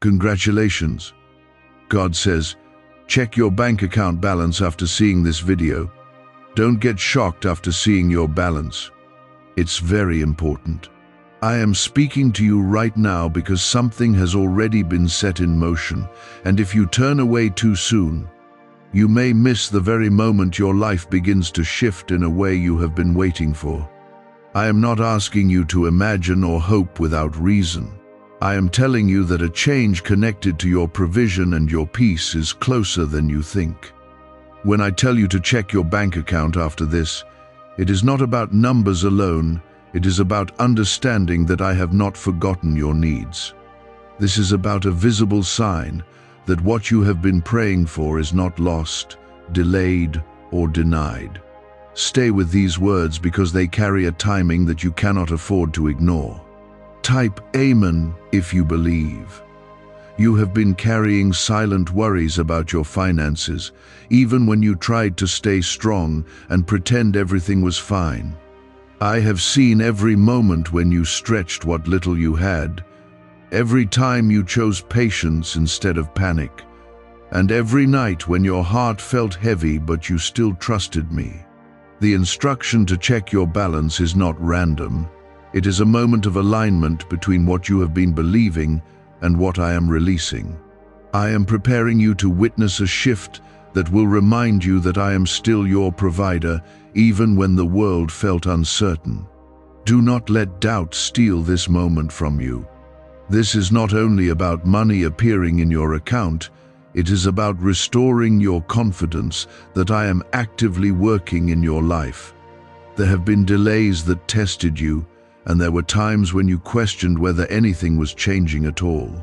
Congratulations. God says, check your bank account balance after seeing this video. Don't get shocked after seeing your balance. It's very important. I am speaking to you right now because something has already been set in motion, and if you turn away too soon, you may miss the very moment your life begins to shift in a way you have been waiting for. I am not asking you to imagine or hope without reason. I am telling you that a change connected to your provision and your peace is closer than you think. When I tell you to check your bank account after this, it is not about numbers alone, it is about understanding that I have not forgotten your needs. This is about a visible sign that what you have been praying for is not lost, delayed, or denied. Stay with these words because they carry a timing that you cannot afford to ignore. Type Amen if you believe. You have been carrying silent worries about your finances, even when you tried to stay strong and pretend everything was fine. I have seen every moment when you stretched what little you had, every time you chose patience instead of panic, and every night when your heart felt heavy but you still trusted me. The instruction to check your balance is not random. It is a moment of alignment between what you have been believing and what I am releasing. I am preparing you to witness a shift that will remind you that I am still your provider, even when the world felt uncertain. Do not let doubt steal this moment from you. This is not only about money appearing in your account, it is about restoring your confidence that I am actively working in your life. There have been delays that tested you, and there were times when you questioned whether anything was changing at all.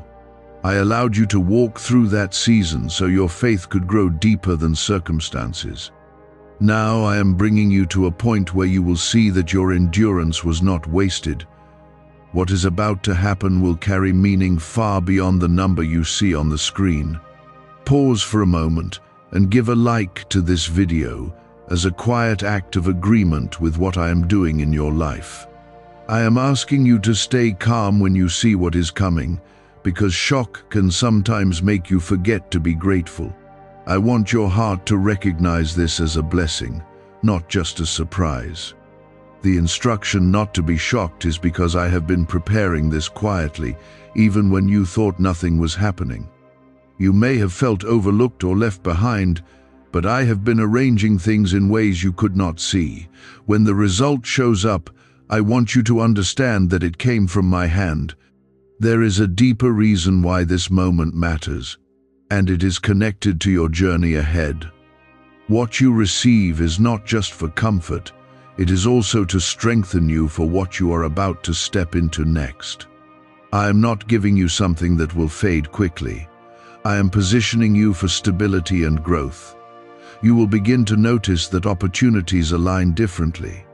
I allowed you to walk through that season so your faith could grow deeper than circumstances. Now I am bringing you to a point where you will see that your endurance was not wasted. What is about to happen will carry meaning far beyond the number you see on the screen. Pause for a moment and give a like to this video as a quiet act of agreement with what I am doing in your life. I am asking you to stay calm when you see what is coming, because shock can sometimes make you forget to be grateful. I want your heart to recognize this as a blessing, not just a surprise. The instruction not to be shocked is because I have been preparing this quietly, even when you thought nothing was happening. You may have felt overlooked or left behind, but I have been arranging things in ways you could not see. When the result shows up, I want you to understand that it came from my hand. There is a deeper reason why this moment matters, and it is connected to your journey ahead. What you receive is not just for comfort, it is also to strengthen you for what you are about to step into next. I am not giving you something that will fade quickly. I am positioning you for stability and growth. You will begin to notice that opportunities align differently,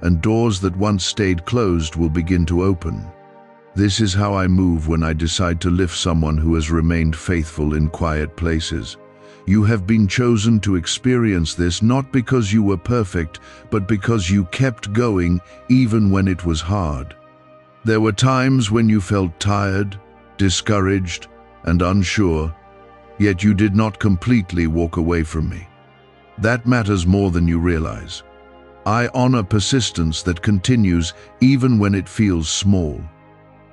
and doors that once stayed closed will begin to open. This is how I move when I decide to lift someone who has remained faithful in quiet places. You have been chosen to experience this not because you were perfect, but because you kept going even when it was hard. There were times when you felt tired, discouraged, and unsure, yet you did not completely walk away from me. That matters more than you realize. I honor persistence that continues even when it feels small.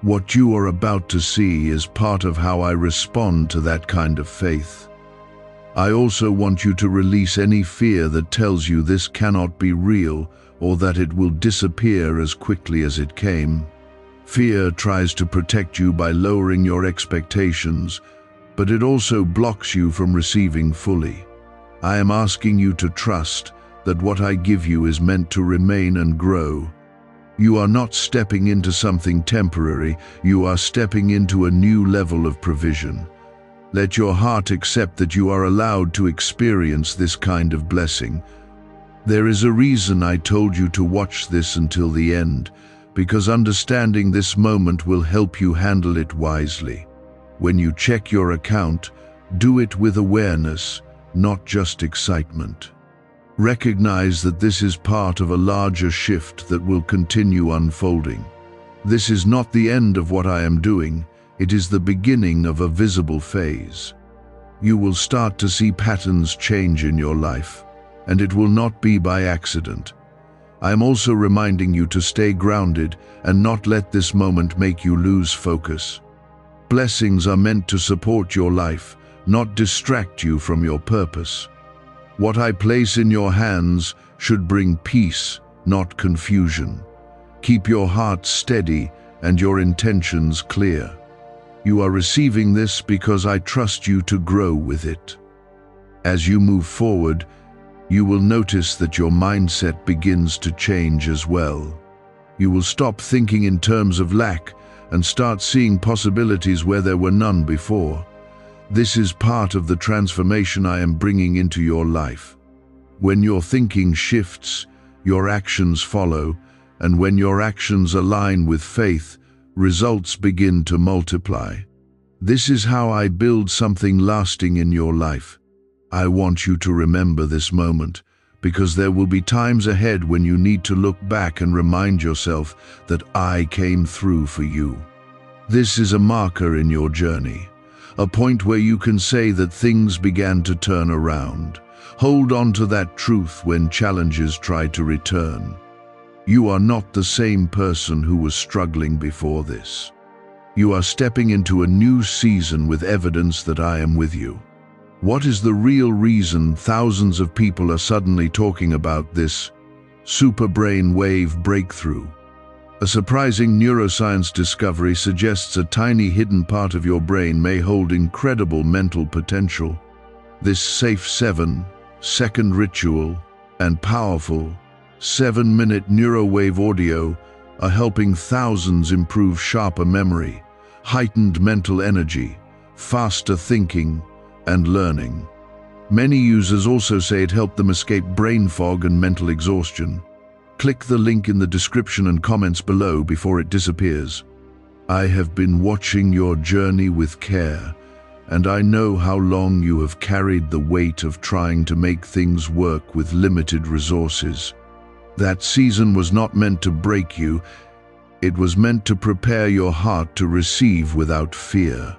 What you are about to see is part of how I respond to that kind of faith. I also want you to release any fear that tells you this cannot be real or that it will disappear as quickly as it came. Fear tries to protect you by lowering your expectations, but it also blocks you from receiving fully. I am asking you to trust that what I give you is meant to remain and grow. You are not stepping into something temporary, you are stepping into a new level of provision. Let your heart accept that you are allowed to experience this kind of blessing. There is a reason I told you to watch this until the end, because understanding this moment will help you handle it wisely. When you check your account, do it with awareness, not just excitement. Recognize that this is part of a larger shift that will continue unfolding. This is not the end of what I am doing, It is the beginning of a visible phase. You will start to see patterns change in your life, and it will not be by accident. I am also reminding you to stay grounded and not let this moment make you lose focus. Blessings are meant to support your life, not distract you from your purpose. What I place in your hands should bring peace, not confusion. Keep your heart steady and your intentions clear. You are receiving this because I trust you to grow with it. As you move forward, you will notice that your mindset begins to change as well. You will stop thinking in terms of lack and start seeing possibilities where there were none before. This is part of the transformation I am bringing into your life. When your thinking shifts, your actions follow, and when your actions align with faith, results begin to multiply. This is how I build something lasting in your life. I want you to remember this moment, because there will be times ahead when you need to look back and remind yourself that I came through for you. This is a marker in your journey, a point where you can say that things began to turn around. Hold on to that truth when challenges try to return. You are not the same person who was struggling before this. You are stepping into a new season with evidence that I am with you. What is the real reason thousands of people are suddenly talking about this SuperBrain wave breakthrough? A surprising neuroscience discovery suggests a tiny hidden part of your brain may hold incredible mental potential. This safe 7-second ritual and powerful 7-minute neurowave audio are helping thousands improve sharper memory, heightened mental energy, faster thinking, and learning. Many users also say it helped them escape brain fog and mental exhaustion. Click the link in the description and comments below before it disappears. I have been watching your journey with care, and I know how long you have carried the weight of trying to make things work with limited resources. That season was not meant to break you, it was meant to prepare your heart to receive without fear.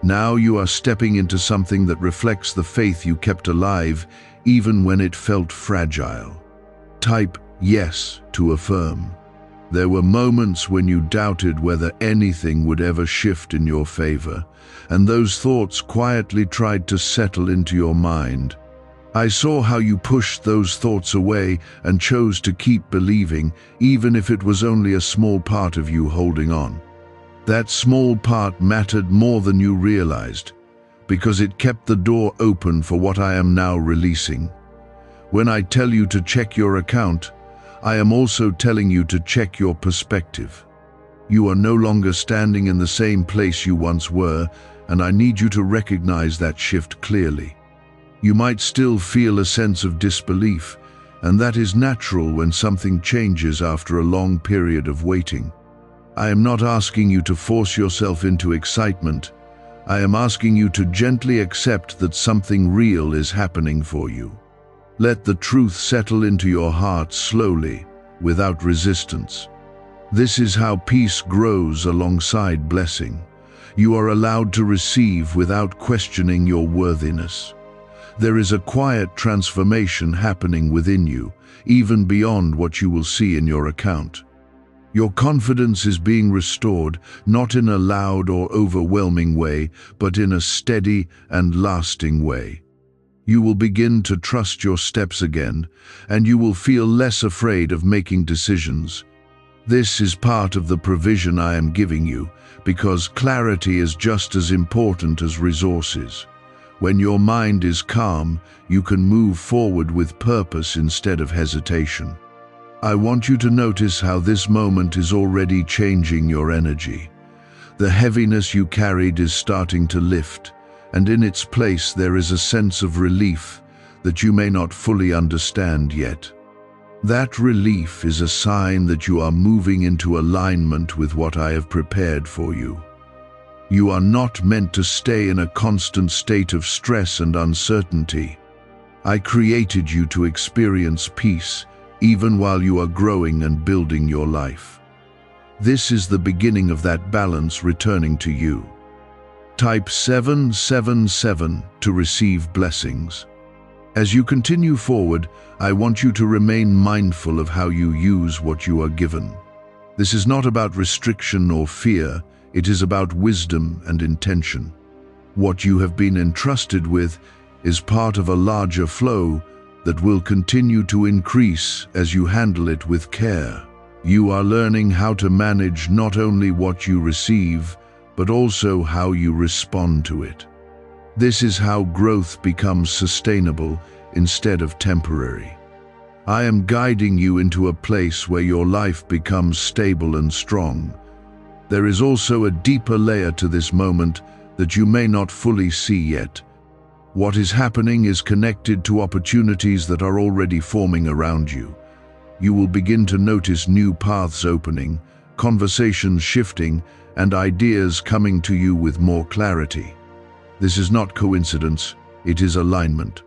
Now you are stepping into something that reflects the faith you kept alive even when it felt fragile. Type yes to affirm. There were moments when you doubted whether anything would ever shift in your favor, and those thoughts quietly tried to settle into your mind. I saw how you pushed those thoughts away and chose to keep believing, even if it was only a small part of you holding on. That small part mattered more than you realized, because it kept the door open for what I am now releasing. When I tell you to check your account, I am also telling you to check your perspective. You are no longer standing in the same place you once were, and I need you to recognize that shift clearly. You might still feel a sense of disbelief, and that is natural when something changes after a long period of waiting. I am not asking you to force yourself into excitement. I am asking you to gently accept that something real is happening for you. Let the truth settle into your heart slowly, without resistance. This is how peace grows alongside blessing. You are allowed to receive without questioning your worthiness. There is a quiet transformation happening within you, even beyond what you will see in your account. Your confidence is being restored, not in a loud or overwhelming way, but in a steady and lasting way. You will begin to trust your steps again, and you will feel less afraid of making decisions. This is part of the provision I am giving you, because clarity is just as important as resources. When your mind is calm, you can move forward with purpose instead of hesitation. I want you to notice how this moment is already changing your energy. The heaviness you carried is starting to lift, and in its place there is a sense of relief that you may not fully understand yet. That relief is a sign that you are moving into alignment with what I have prepared for you. You are not meant to stay in a constant state of stress and uncertainty. I created you to experience peace, even while you are growing and building your life. This is the beginning of that balance returning to you. Type 777 to receive blessings. As you continue forward, I want you to remain mindful of how you use what you are given. This is not about restriction or fear, it is about wisdom and intention. What you have been entrusted with is part of a larger flow that will continue to increase as you handle it with care. You are learning how to manage not only what you receive, but also how you respond to it. This is how growth becomes sustainable instead of temporary. I am guiding you into a place where your life becomes stable and strong. There is also a deeper layer to this moment that you may not fully see yet. What is happening is connected to opportunities that are already forming around you. You will begin to notice new paths opening, conversations shifting, and ideas coming to you with more clarity. This is not coincidence, it is alignment.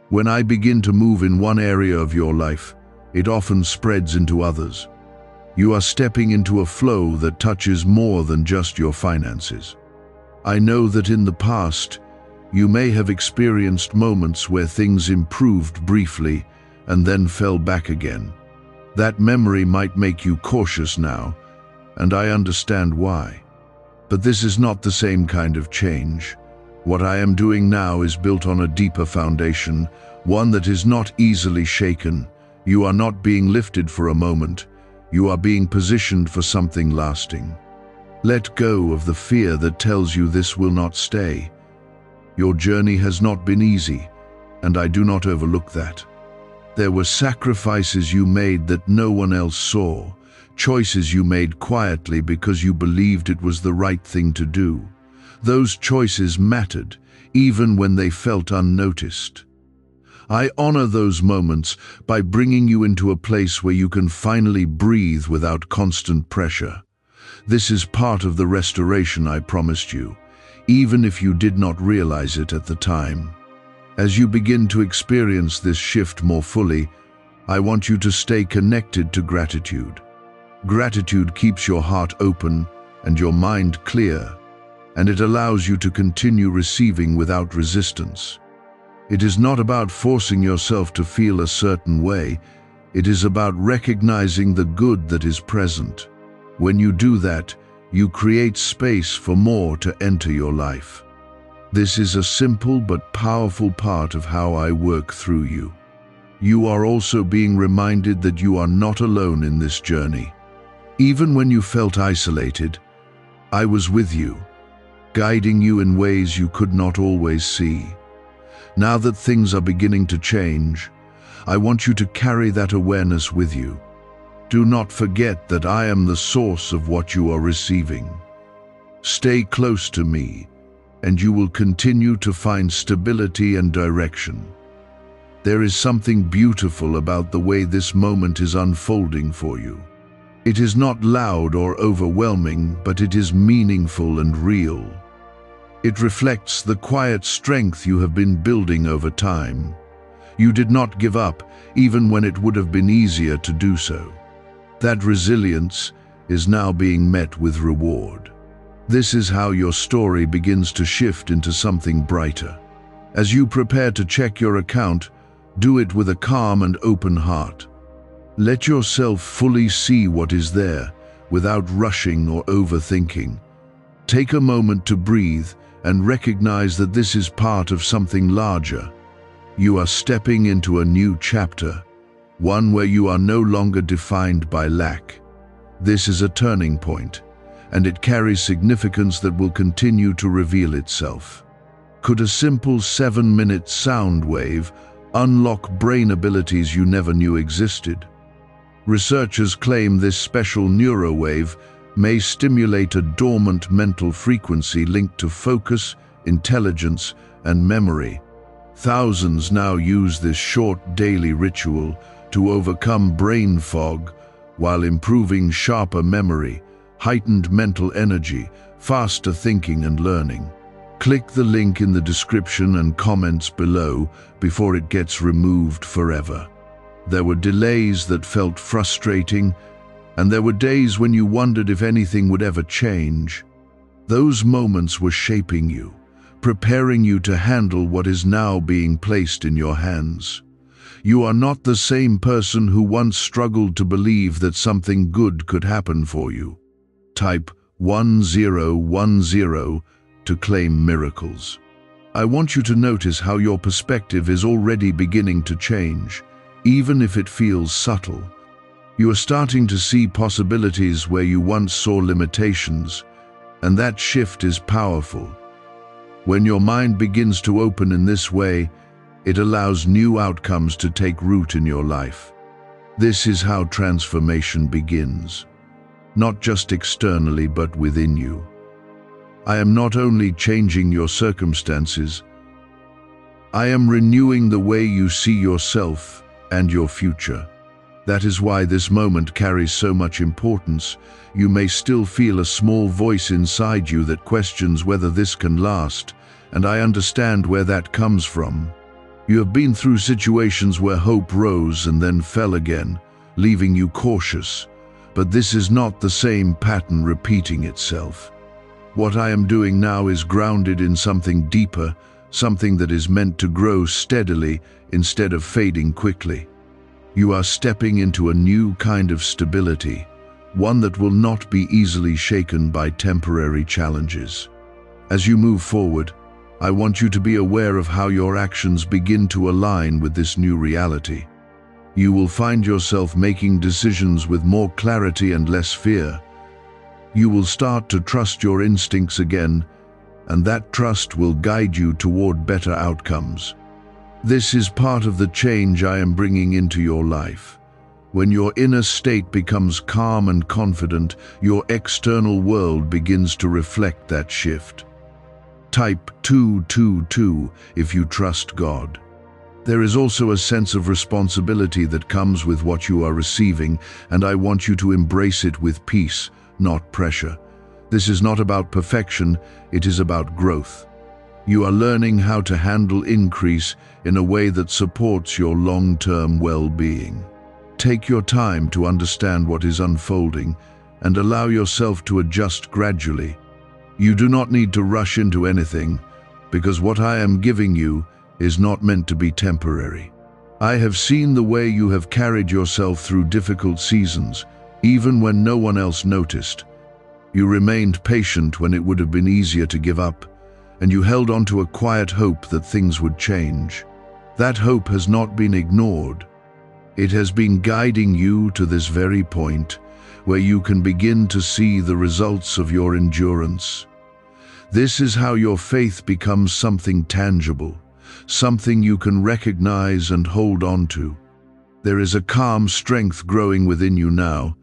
When I begin to move in one area of your life, it often spreads into others. You are stepping into a flow that touches more than just your finances. I know that in the past, you may have experienced moments where things improved briefly and then fell back again. That memory might make you cautious now, and I understand why. But this is not the same kind of change. What I am doing now is built on a deeper foundation, one that is not easily shaken. You are not being lifted for a moment. You are being positioned for something lasting. Let go of the fear that tells you this will not stay. Your journey has not been easy, and I do not overlook that. There were sacrifices you made that no one else saw, choices you made quietly because you believed it was the right thing to do. Those choices mattered, even when they felt unnoticed. I honor those moments by bringing you into a place where you can finally breathe without constant pressure. This is part of the restoration I promised you, even if you did not realize it at the time. As you begin to experience this shift more fully, I want you to stay connected to gratitude. Gratitude keeps your heart open and your mind clear, and it allows you to continue receiving without resistance. It is not about forcing yourself to feel a certain way, it is about recognizing the good that is present. When you do that, you create space for more to enter your life. This is a simple but powerful part of how I work through you. You are also being reminded that you are not alone in this journey. Even when you felt isolated, I was with you, guiding you in ways you could not always see. Now that things are beginning to change, I want you to carry that awareness with you. Do not forget that I am the source of what you are receiving. Stay close to me, and you will continue to find stability and direction. There is something beautiful about the way this moment is unfolding for you. It is not loud or overwhelming, but it is meaningful and real. It reflects the quiet strength you have been building over time. You did not give up, even when it would have been easier to do so. That resilience is now being met with reward. This is how your story begins to shift into something brighter. As you prepare to check your account, do it with a calm and open heart. Let yourself fully see what is there, without rushing or overthinking. Take a moment to breathe and recognize that this is part of something larger. You are stepping into a new chapter, one where you are no longer defined by lack. This is a turning point, and it carries significance that will continue to reveal itself. Could a simple 7-minute sound wave unlock brain abilities you never knew existed? Researchers claim this special neurowave may stimulate a dormant mental frequency linked to focus, intelligence, and memory. Thousands now use this short daily ritual to overcome brain fog while improving sharper memory, heightened mental energy, faster thinking and learning. Click the link in the description and comments below before it gets removed forever. There were delays that felt frustrating, And there were days when you wondered if anything would ever change. Those moments were shaping you, preparing you to handle what is now being placed in your hands. You are not the same person who once struggled to believe that something good could happen for you. Type 1010 to claim miracles. I want you to notice how your perspective is already beginning to change, even if it feels subtle. You are starting to see possibilities where you once saw limitations, and that shift is powerful. When your mind begins to open in this way, it allows new outcomes to take root in your life. This is how transformation begins, not just externally but within you. I am not only changing your circumstances, I am renewing the way you see yourself and your future. That is why this moment carries so much importance. You may still feel a small voice inside you that questions whether this can last, and I understand where that comes from. You have been through situations where hope rose and then fell again, leaving you cautious. But this is not the same pattern repeating itself. What I am doing now is grounded in something deeper, something that is meant to grow steadily instead of fading quickly. You are stepping into a new kind of stability, one that will not be easily shaken by temporary challenges. As you move forward, I want you to be aware of how your actions begin to align with this new reality. You will find yourself making decisions with more clarity and less fear. You will start to trust your instincts again, and that trust will guide you toward better outcomes. This is part of the change I am bringing into your life. When your inner state becomes calm and confident, your external world begins to reflect that shift. Type 222 if you trust God. There is also a sense of responsibility that comes with what you are receiving, and I want you to embrace it with peace, not pressure. This is not about perfection, it is about growth. You are learning how to handle increase in a way that supports your long-term well-being. Take your time to understand what is unfolding and allow yourself to adjust gradually. You do not need to rush into anything, because what I am giving you is not meant to be temporary. I have seen the way you have carried yourself through difficult seasons, even when no one else noticed. You remained patient when it would have been easier to give up, and you held on to a quiet hope that things would change. That hope has not been ignored. It has been guiding you to this very point, where you can begin to see the results of your endurance. This is how your faith becomes something tangible, something you can recognize and hold on to. There is a calm strength growing within you now,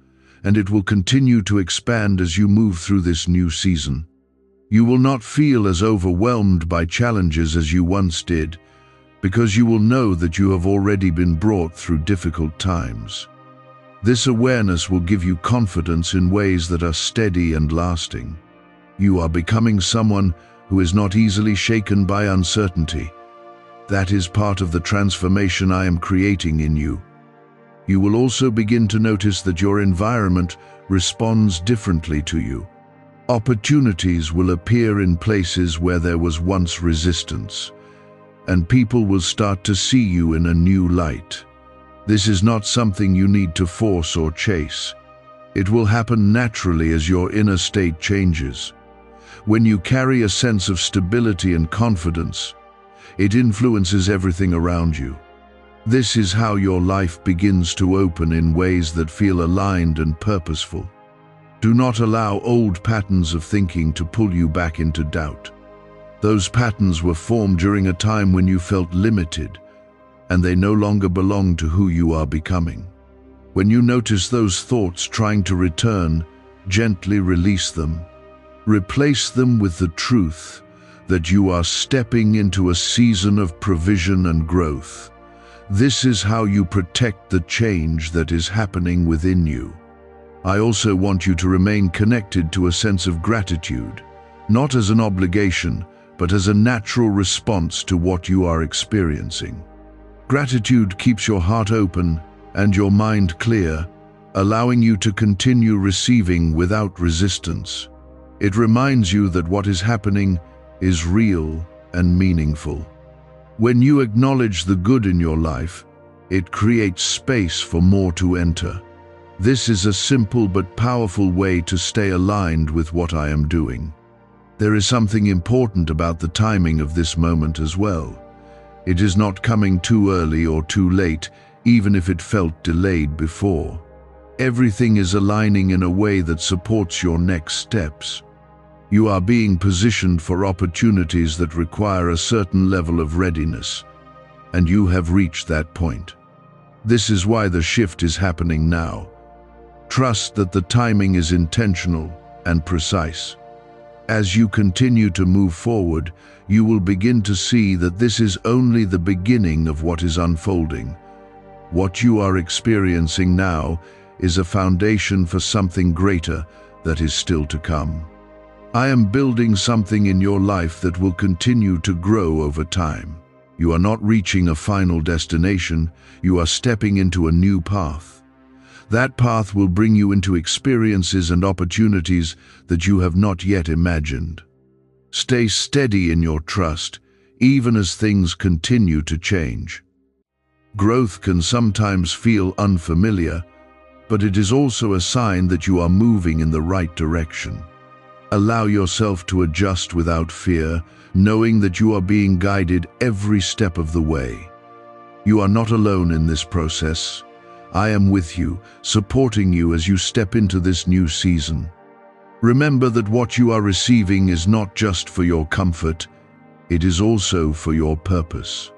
and it will continue to expand as you move through this new season. You will not feel as overwhelmed by challenges as you once did, because you will know that you have already been brought through difficult times. This awareness will give you confidence in ways that are steady and lasting. You are becoming someone who is not easily shaken by uncertainty. That is part of the transformation I am creating in you. You will also begin to notice that your environment responds differently to you. Opportunities will appear in places where there was once resistance, and people will start to see you in a new light. This is not something you need to force or chase. It will happen naturally as your inner state changes. When you carry a sense of stability and confidence, it influences everything around you. This is how your life begins to open in ways that feel aligned and purposeful. Do not allow old patterns of thinking to pull you back into doubt. Those patterns were formed during a time when you felt limited, and they no longer belong to who you are becoming. When you notice those thoughts trying to return, gently release them. Replace them with the truth that you are stepping into a season of provision and growth. This is how you protect the change that is happening within you. I also want you to remain connected to a sense of gratitude, not as an obligation, but as a natural response to what you are experiencing. Gratitude keeps your heart open and your mind clear, allowing you to continue receiving without resistance. It reminds you that what is happening is real and meaningful. When you acknowledge the good in your life, it creates space for more to enter. This is a simple but powerful way to stay aligned with what I am doing. There is something important about the timing of this moment as well. It is not coming too early or too late, even if it felt delayed before. Everything is aligning in a way that supports your next steps. You are being positioned for opportunities that require a certain level of readiness, and you have reached that point. This is why the shift is happening now. Trust that the timing is intentional and precise. As you continue to move forward, you will begin to see that this is only the beginning of what is unfolding. What you are experiencing now is a foundation for something greater that is still to come. I am building something in your life that will continue to grow over time. You are not reaching a final destination, you are stepping into a new path. That path will bring you into experiences and opportunities that you have not yet imagined. Stay steady in your trust, even as things continue to change. Growth can sometimes feel unfamiliar, but it is also a sign that you are moving in the right direction. Allow yourself to adjust without fear, knowing that you are being guided every step of the way. You are not alone in this process. I am with you, supporting you as you step into this new season. Remember that what you are receiving is not just for your comfort, it is also for your purpose.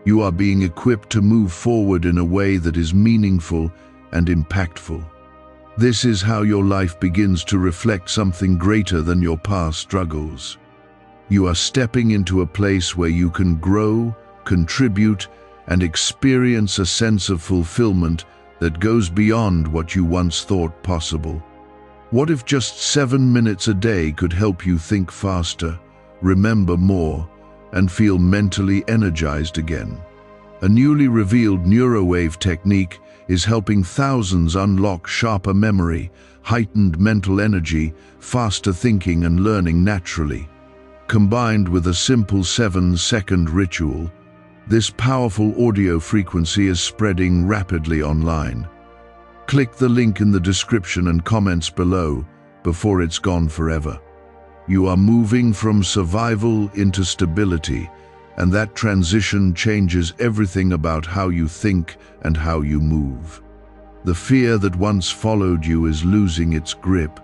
You are being equipped to move forward in a way that is meaningful and impactful. This is how your life begins to reflect something greater than your past struggles. You are stepping into a place where you can grow, contribute, and experience a sense of fulfillment that goes beyond what you once thought possible. What if just 7 minutes a day could help you think faster, remember more, and feel mentally energized again? A newly revealed neurowave technique is helping thousands unlock sharper memory, heightened mental energy, faster thinking and learning naturally. Combined with a simple 7-second ritual, this powerful audio frequency is spreading rapidly online. Click the link in the description and comments below before it's gone forever. You are moving from survival into stability, and that transition changes everything about how you think and how you move. The fear that once followed you is losing its grip,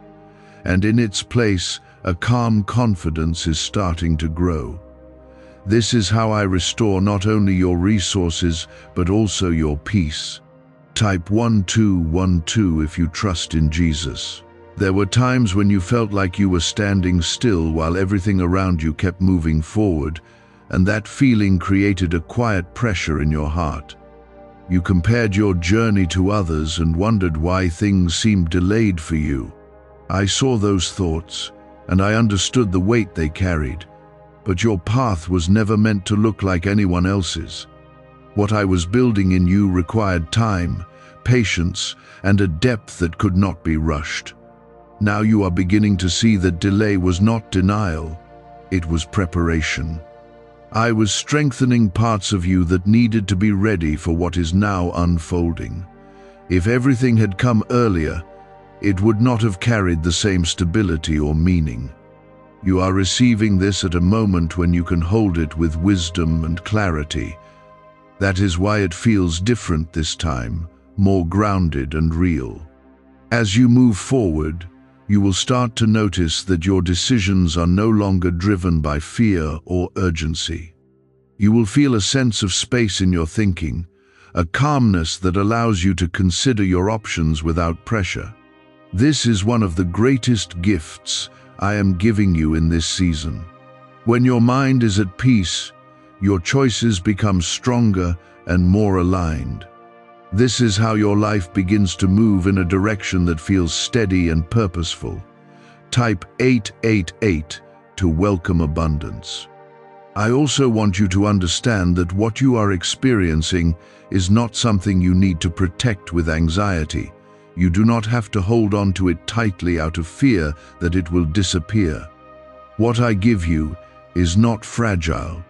and in its place, a calm confidence is starting to grow. This is how I restore not only your resources, but also your peace. Type 1212 if you trust in Jesus. There were times when you felt like you were standing still while everything around you kept moving forward, and that feeling created a quiet pressure in your heart. You compared your journey to others and wondered why things seemed delayed for you. I saw those thoughts, and I understood the weight they carried, but your path was never meant to look like anyone else's. What I was building in you required time, patience, and a depth that could not be rushed. Now you are beginning to see that delay was not denial, it was preparation. I was strengthening parts of you that needed to be ready for what is now unfolding. If everything had come earlier, it would not have carried the same stability or meaning. You are receiving this at a moment when you can hold it with wisdom and clarity. That is why it feels different this time, more grounded and real. As you move forward, you will start to notice that your decisions are no longer driven by fear or urgency. You will feel a sense of space in your thinking, a calmness that allows you to consider your options without pressure. This is one of the greatest gifts I am giving you in this season. When your mind is at peace, your choices become stronger and more aligned. This is how your life begins to move in a direction that feels steady and purposeful. Type 888 to welcome abundance. I also want you to understand that what you are experiencing is not something you need to protect with anxiety. You do not have to hold on to it tightly out of fear that it will disappear. What I give you is not fragile.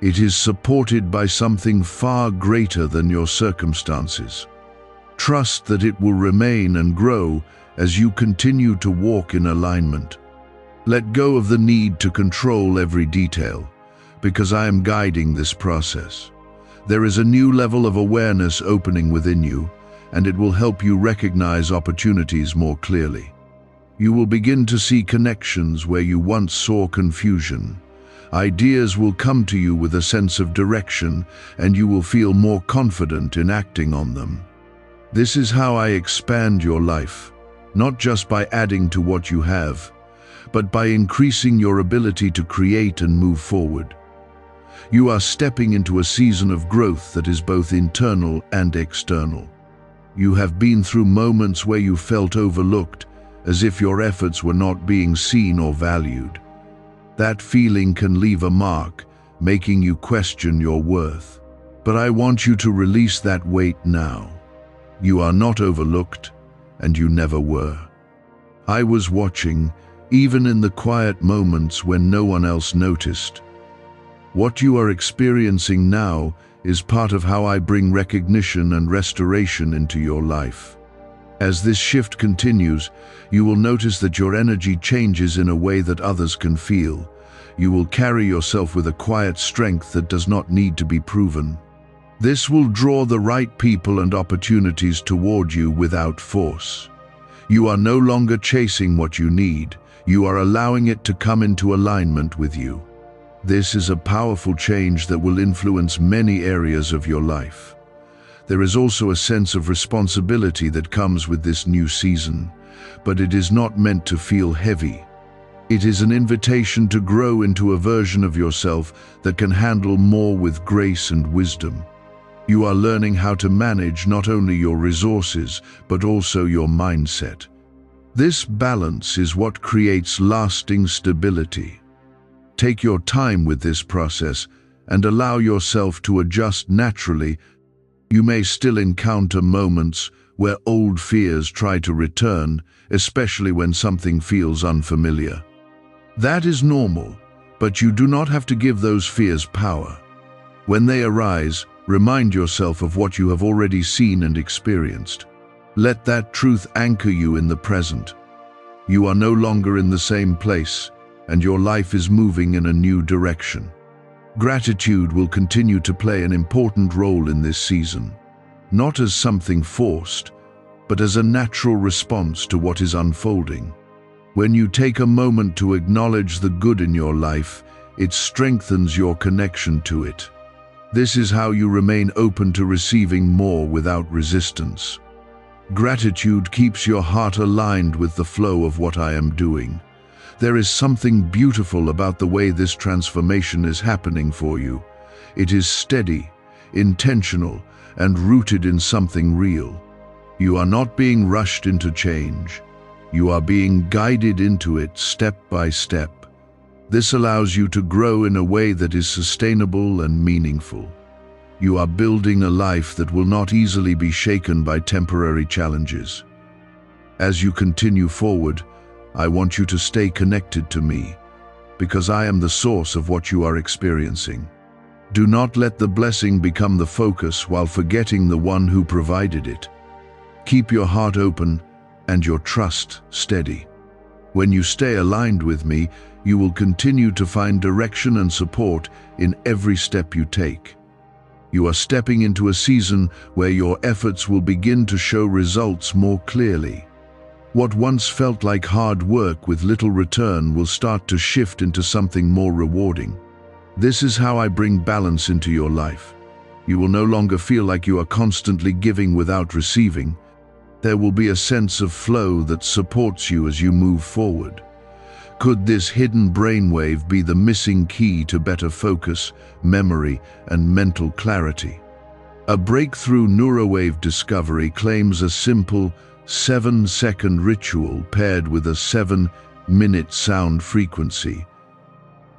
It is supported by something far greater than your circumstances. Trust that it will remain and grow as you continue to walk in alignment. Let go of the need to control every detail, because I am guiding this process. There is a new level of awareness opening within you, and it will help you recognize opportunities more clearly. You will begin to see connections where you once saw confusion. Ideas will come to you with a sense of direction, and you will feel more confident in acting on them. This is how I expand your life, not just by adding to what you have, but by increasing your ability to create and move forward. You are stepping into a season of growth that is both internal and external. You have been through moments where you felt overlooked, as if your efforts were not being seen or valued. That feeling can leave a mark, making you question your worth. But I want you to release that weight now. You are not overlooked, and you never were. I was watching, even in the quiet moments when no one else noticed. What you are experiencing now is part of how I bring recognition and restoration into your life. As this shift continues, you will notice that your energy changes in a way that others can feel. You will carry yourself with a quiet strength that does not need to be proven. This will draw the right people and opportunities toward you without force. You are no longer chasing what you need. You are allowing it to come into alignment with you. This is a powerful change that will influence many areas of your life. There is also a sense of responsibility that comes with this new season, but it is not meant to feel heavy. It is an invitation to grow into a version of yourself that can handle more with grace and wisdom. You are learning how to manage not only your resources, but also your mindset. This balance is what creates lasting stability. Take your time with this process and allow yourself to adjust naturally. You may still encounter moments where old fears try to return, especially when something feels unfamiliar. That is normal, but you do not have to give those fears power. When they arise, remind yourself of what you have already seen and experienced. Let that truth anchor you in the present. You are no longer in the same place, and your life is moving in a new direction. Gratitude will continue to play an important role in this season, not as something forced, but as a natural response to what is unfolding. When you take a moment to acknowledge the good in your life, it strengthens your connection to it. This is how you remain open to receiving more without resistance. Gratitude keeps your heart aligned with the flow of what I am doing. There is something beautiful about the way this transformation is happening for you. It is steady, intentional, and rooted in something real. You are not being rushed into change. You are being guided into it step by step. This allows you to grow in a way that is sustainable and meaningful. You are building a life that will not easily be shaken by temporary challenges. As you continue forward, I want you to stay connected to me, because I am the source of what you are experiencing. Do not let the blessing become the focus while forgetting the one who provided it. Keep your heart open and your trust steady. When you stay aligned with me, you will continue to find direction and support in every step you take. You are stepping into a season where your efforts will begin to show results more clearly. What once felt like hard work with little return will start to shift into something more rewarding. This is how I bring balance into your life. You will no longer feel like you are constantly giving without receiving. There will be a sense of flow that supports you as you move forward. Could this hidden brainwave be the missing key to better focus, memory, and mental clarity? A breakthrough neurowave discovery claims a simple 7-second ritual paired with a 7-minute sound frequency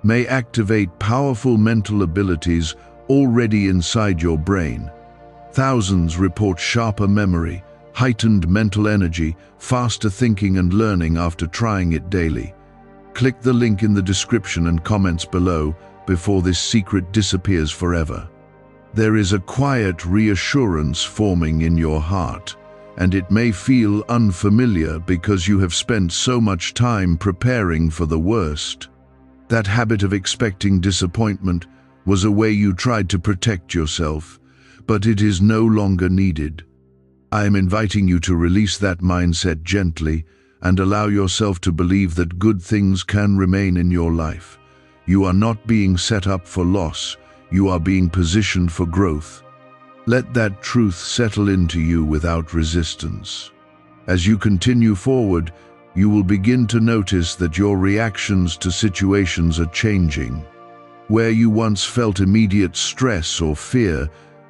may activate powerful mental abilities already inside your brain. Thousands report sharper memory, heightened mental energy, faster thinking and learning after trying it daily. Click the link in the description and comments below before this secret disappears forever. There is a quiet reassurance forming in your heart, and it may feel unfamiliar because you have spent so much time preparing for the worst. That habit of expecting disappointment was a way you tried to protect yourself, but it is no longer needed. I am inviting you to release that mindset gently and allow yourself to believe that good things can remain in your life. You are not being set up for loss, you are being positioned for growth. Let that truth settle into you without resistance. As you continue forward, you will begin to notice that your reactions to situations are changing. Where you once felt immediate stress or fear,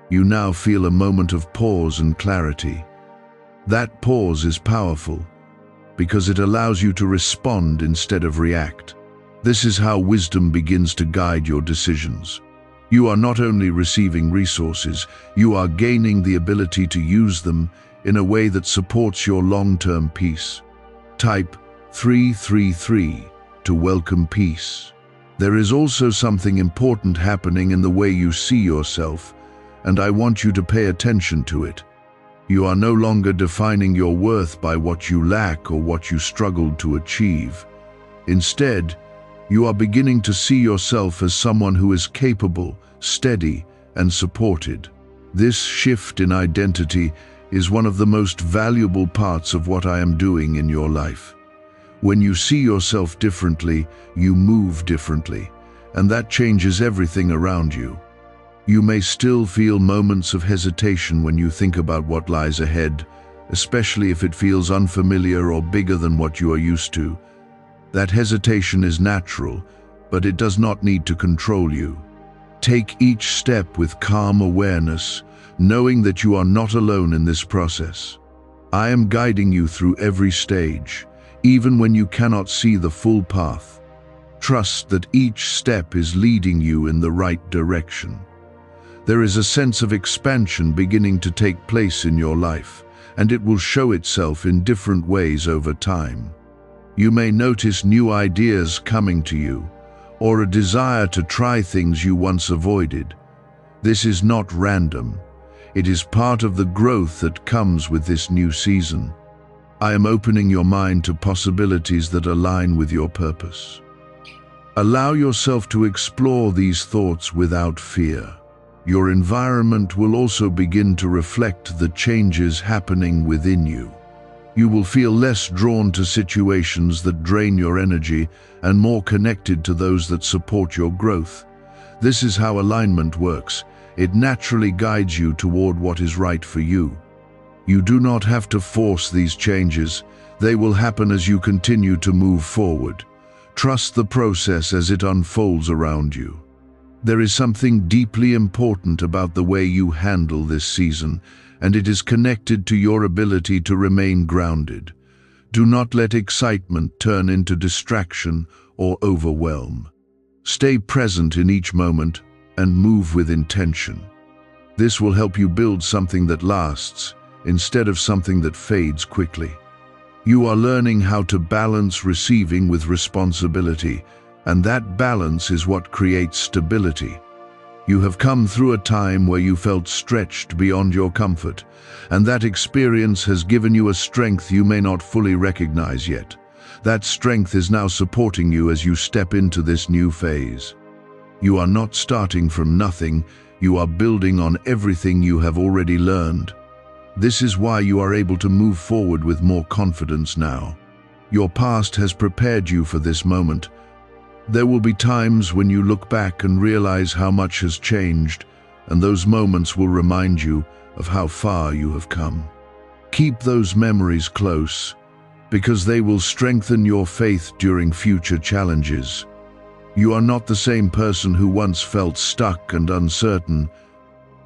you now feel a moment of pause and clarity. That pause is powerful because it allows you to respond instead of react. This is how wisdom begins to guide your decisions. You are not only receiving resources, you are gaining the ability to use them in a way that supports your long-term peace. Type 333 to welcome peace. There is also something important happening in the way you see yourself, and I want you to pay attention to it. You are no longer defining your worth by what you lack or what you struggled to achieve. Instead, you are beginning to see yourself as someone who is capable, steady, and supported. This shift in identity is one of the most valuable parts of what I am doing in your life. When you see yourself differently, you move differently, and that changes everything around you. You may still feel moments of hesitation when you think about what lies ahead, especially if it feels unfamiliar or bigger than what you are used to. That hesitation is natural, but it does not need to control you. Take each step with calm awareness, knowing that you are not alone in this process. I am guiding you through every stage, even when you cannot see the full path. Trust that each step is leading you in the right direction. There is a sense of expansion beginning to take place in your life, and it will show itself in different ways over time. You may notice new ideas coming to you, or a desire to try things you once avoided. This is not random. It is part of the growth that comes with this new season. I am opening your mind to possibilities that align with your purpose. Allow yourself to explore these thoughts without fear. Your environment will also begin to reflect the changes happening within you. You will feel less drawn to situations that drain your energy and more connected to those that support your growth. This is how alignment works. It naturally guides you toward what is right for you. You do not have to force these changes. They will happen as you continue to move forward. Trust the process as it unfolds around you. There is something deeply important about the way you handle this season, and it is connected to your ability to remain grounded. Do not let excitement turn into distraction or overwhelm. Stay present in each moment and move with intention. This will help you build something that lasts, instead of something that fades quickly. You are learning how to balance receiving with responsibility, and that balance is what creates stability. You have come through a time where you felt stretched beyond your comfort, and that experience has given you a strength you may not fully recognize yet. That strength is now supporting you as you step into this new phase. You are not starting from nothing, you are building on everything you have already learned. This is why you are able to move forward with more confidence now. Your past has prepared you for this moment. There will be times when you look back and realize how much has changed, and those moments will remind you of how far you have come. Keep those memories close, because they will strengthen your faith during future challenges. You are not the same person who once felt stuck and uncertain.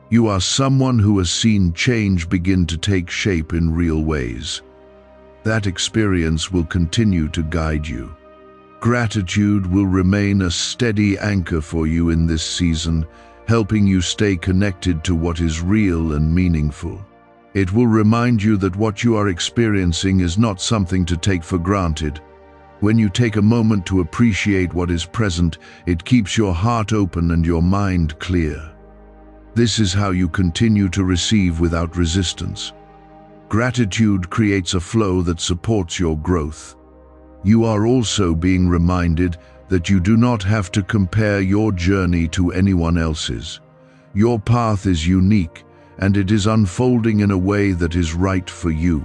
You are someone who has seen change begin to take shape in real ways. That experience will continue to guide you. Gratitude will remain a steady anchor for you in this season, helping you stay connected to what is real and meaningful. It will remind you that what you are experiencing is not something to take for granted. When you take a moment to appreciate what is present, it keeps your heart open and your mind clear. This is how you continue to receive without resistance. Gratitude creates a flow that supports your growth. You are also being reminded that you do not have to compare your journey to anyone else's. Your path is unique, and it is unfolding in a way that is right for you.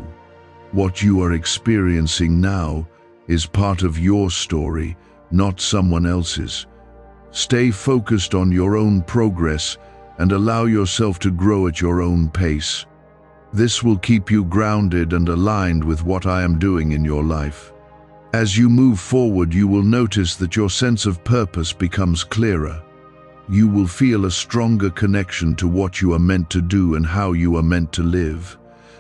What you are experiencing now is part of your story, not someone else's. Stay focused on your own progress and allow yourself to grow at your own pace. This will keep you grounded and aligned with what I am doing in your life. As you move forward, you will notice that your sense of purpose becomes clearer. You will feel a stronger connection to what you are meant to do and how you are meant to live.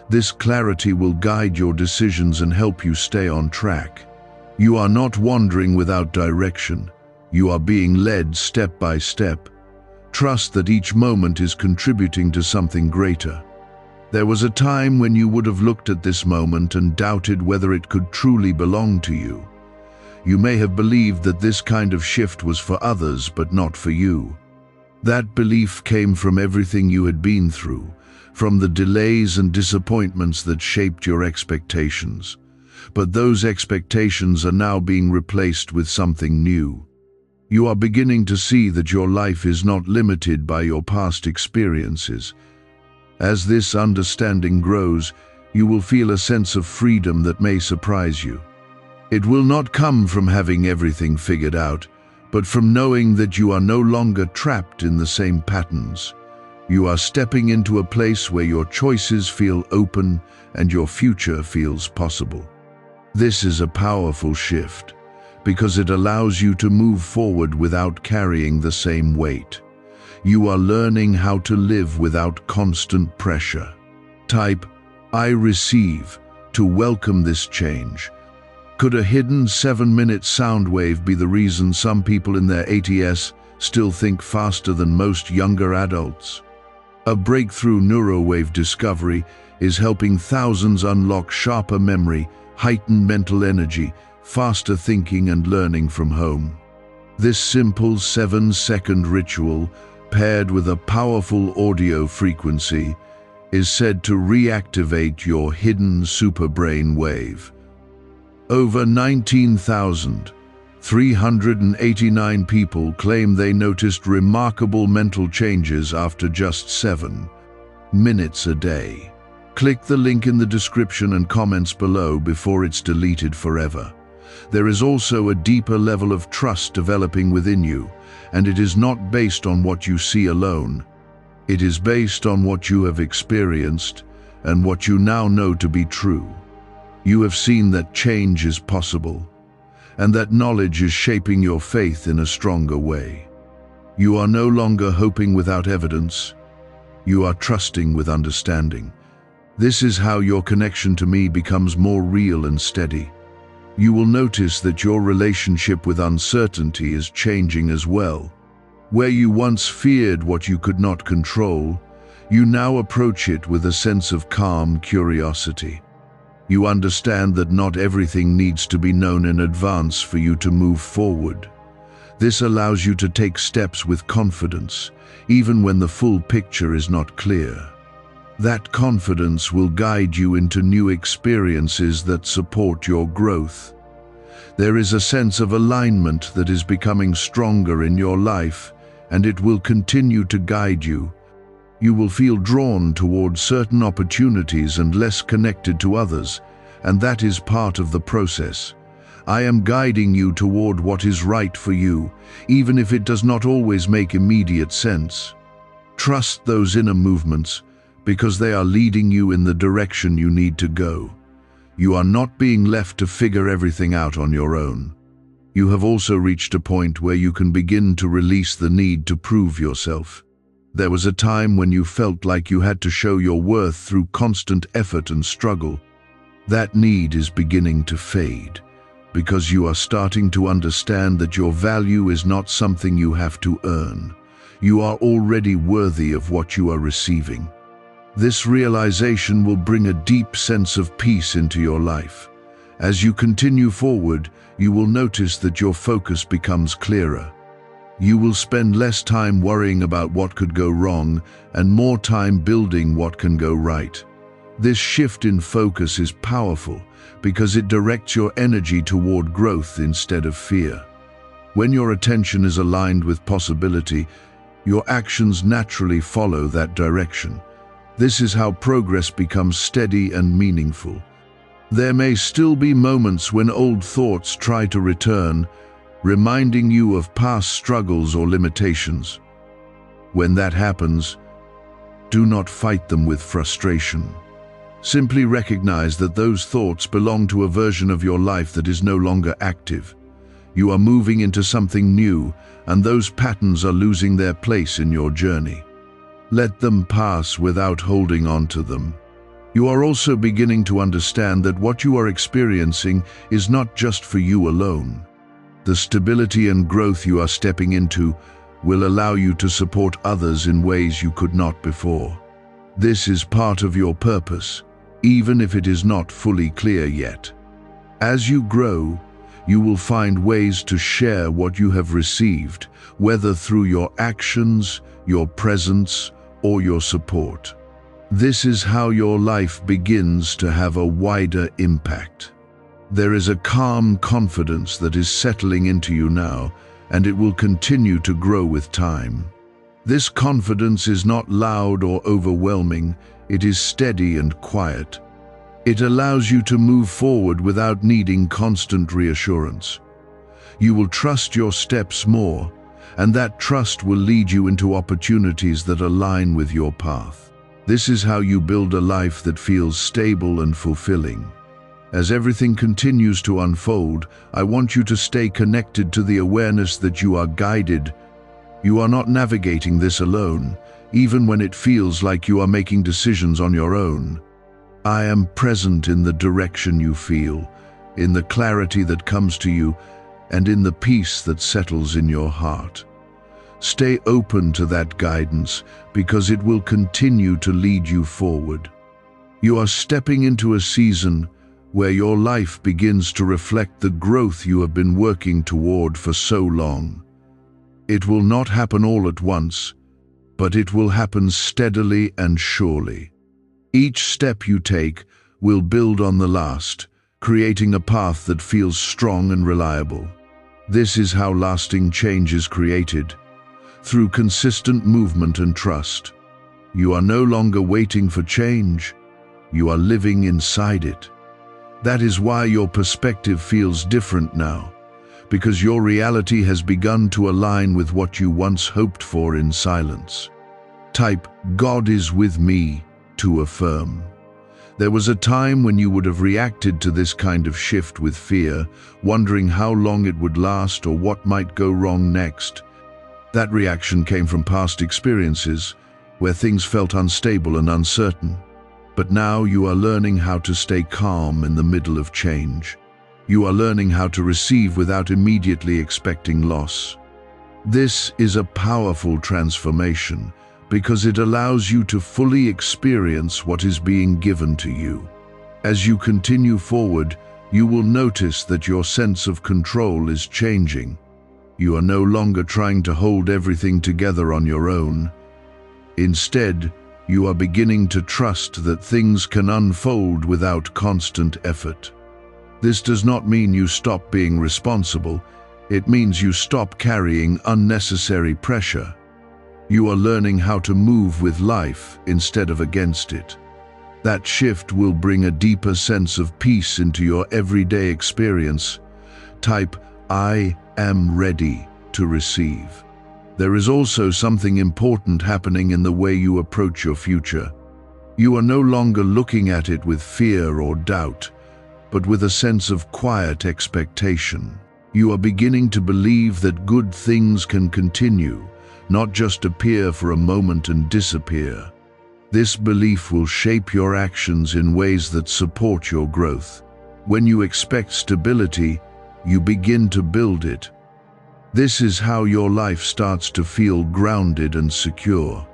This clarity will guide your decisions and help you stay on track. You are not wandering without direction. You are being led step by step. Trust that each moment is contributing to something greater. There was a time when you would have looked at this moment and doubted whether it could truly belong to you. You may have believed that this kind of shift was for others, but not for you. That belief came from everything you had been through, from the delays and disappointments that shaped your expectations. But those expectations are now being replaced with something new. You are beginning to see that your life is not limited by your past experiences. As this understanding grows, you will feel a sense of freedom that may surprise you. It will not come from having everything figured out, but from knowing that you are no longer trapped in the same patterns. You are stepping into a place where your choices feel open and your future feels possible. This is a powerful shift, because it allows you to move forward without carrying the same weight. You are learning how to live without constant pressure. Type, "I receive," to welcome this change. Could a hidden 7-minute sound wave be the reason some people in their 80s still think faster than most younger adults? A breakthrough neurowave discovery is helping thousands unlock sharper memory, heightened mental energy, faster thinking and learning from home. This simple 7-second ritual, paired with a powerful audio frequency, is said to reactivate your hidden SuperBrain wave. Over 19,389 people claim they noticed remarkable mental changes after just 7 minutes a day. Click the link in the description and comments below before it's deleted forever. There is also a deeper level of trust developing within you, and it is not based on what you see alone. It is based on what you have experienced and what you now know to be true. You have seen that change is possible, and that knowledge is shaping your faith in a stronger way. You are no longer hoping without evidence. You are trusting with understanding. This is how your connection to me becomes more real and steady. You will notice that your relationship with uncertainty is changing as well. Where you once feared what you could not control, you now approach it with a sense of calm curiosity. You understand that not everything needs to be known in advance for you to move forward. This allows you to take steps with confidence, even when the full picture is not clear. That confidence will guide you into new experiences that support your growth. There is a sense of alignment that is becoming stronger in your life, and it will continue to guide you. You will feel drawn toward certain opportunities and less connected to others, and that is part of the process. I am guiding you toward what is right for you, even if it does not always make immediate sense. Trust those inner movements, because they are leading you in the direction you need to go. You are not being left to figure everything out on your own. You have also reached a point where you can begin to release the need to prove yourself. There was a time when you felt like you had to show your worth through constant effort and struggle. That need is beginning to fade, because you are starting to understand that your value is not something you have to earn. You are already worthy of what you are receiving. This realization will bring a deep sense of peace into your life. As you continue forward, you will notice that your focus becomes clearer. You will spend less time worrying about what could go wrong and more time building what can go right. This shift in focus is powerful because it directs your energy toward growth instead of fear. When your attention is aligned with possibility, your actions naturally follow that direction. This is how progress becomes steady and meaningful. There may still be moments when old thoughts try to return, reminding you of past struggles or limitations. When that happens, do not fight them with frustration. Simply recognize that those thoughts belong to a version of your life that is no longer active. You are moving into something new, and those patterns are losing their place in your journey. Let them pass without holding on to them. You are also beginning to understand that what you are experiencing is not just for you alone. The stability and growth you are stepping into will allow you to support others in ways you could not before. This is part of your purpose, even if it is not fully clear yet. As you grow, you will find ways to share what you have received, whether through your actions, your presence, or your support. This is how your life begins to have a wider impact. There is a calm confidence that is settling into you now, and it will continue to grow with time. This confidence is not loud or overwhelming, it is steady and quiet. It allows you to move forward without needing constant reassurance. You will trust your steps more, and that trust will lead you into opportunities that align with your path. This is how you build a life that feels stable and fulfilling. As everything continues to unfold, I want you to stay connected to the awareness that you are guided. You are not navigating this alone, even when it feels like you are making decisions on your own. I am present in the direction you feel, in the clarity that comes to you, and in the peace that settles in your heart. Stay open to that guidance because it will continue to lead you forward. You are stepping into a season where your life begins to reflect the growth you have been working toward for so long. It will not happen all at once, but it will happen steadily and surely. Each step you take will build on the last, creating a path that feels strong and reliable. This is how lasting change is created, through consistent movement and trust. You are no longer waiting for change, you are living inside it. That is why your perspective feels different now, because your reality has begun to align with what you once hoped for in silence. Type "God is with me" to affirm. There was a time when you would have reacted to this kind of shift with fear, wondering how long it would last or what might go wrong next. That reaction came from past experiences, where things felt unstable and uncertain. But now you are learning how to stay calm in the middle of change. You are learning how to receive without immediately expecting loss. This is a powerful transformation, because it allows you to fully experience what is being given to you. As you continue forward, you will notice that your sense of control is changing. You are no longer trying to hold everything together on your own. Instead, you are beginning to trust that things can unfold without constant effort. This does not mean you stop being responsible. It means you stop carrying unnecessary pressure. You are learning how to move with life instead of against it. That shift will bring a deeper sense of peace into your everyday experience. Type "I am ready" to receive. There is also something important happening in the way you approach your future. You are no longer looking at it with fear or doubt, but with a sense of quiet expectation. You are beginning to believe that good things can continue, not just appear for a moment and disappear. This belief will shape your actions in ways that support your growth. When you expect stability, you begin to build it. This is how your life starts to feel grounded and secure.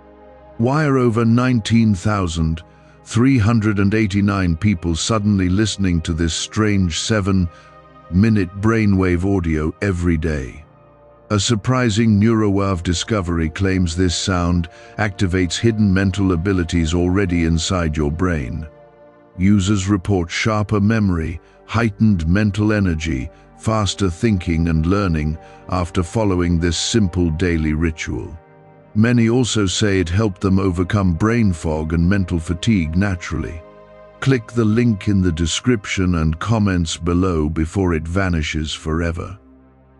Why are over 19,389 people suddenly listening to this strange 7-minute brainwave audio every day? A surprising neurowave discovery claims this sound activates hidden mental abilities already inside your brain. Users report sharper memory, heightened mental energy, faster thinking and learning after following this simple daily ritual. Many also say it helped them overcome brain fog and mental fatigue naturally. Click the link in the description and comments below before it vanishes forever.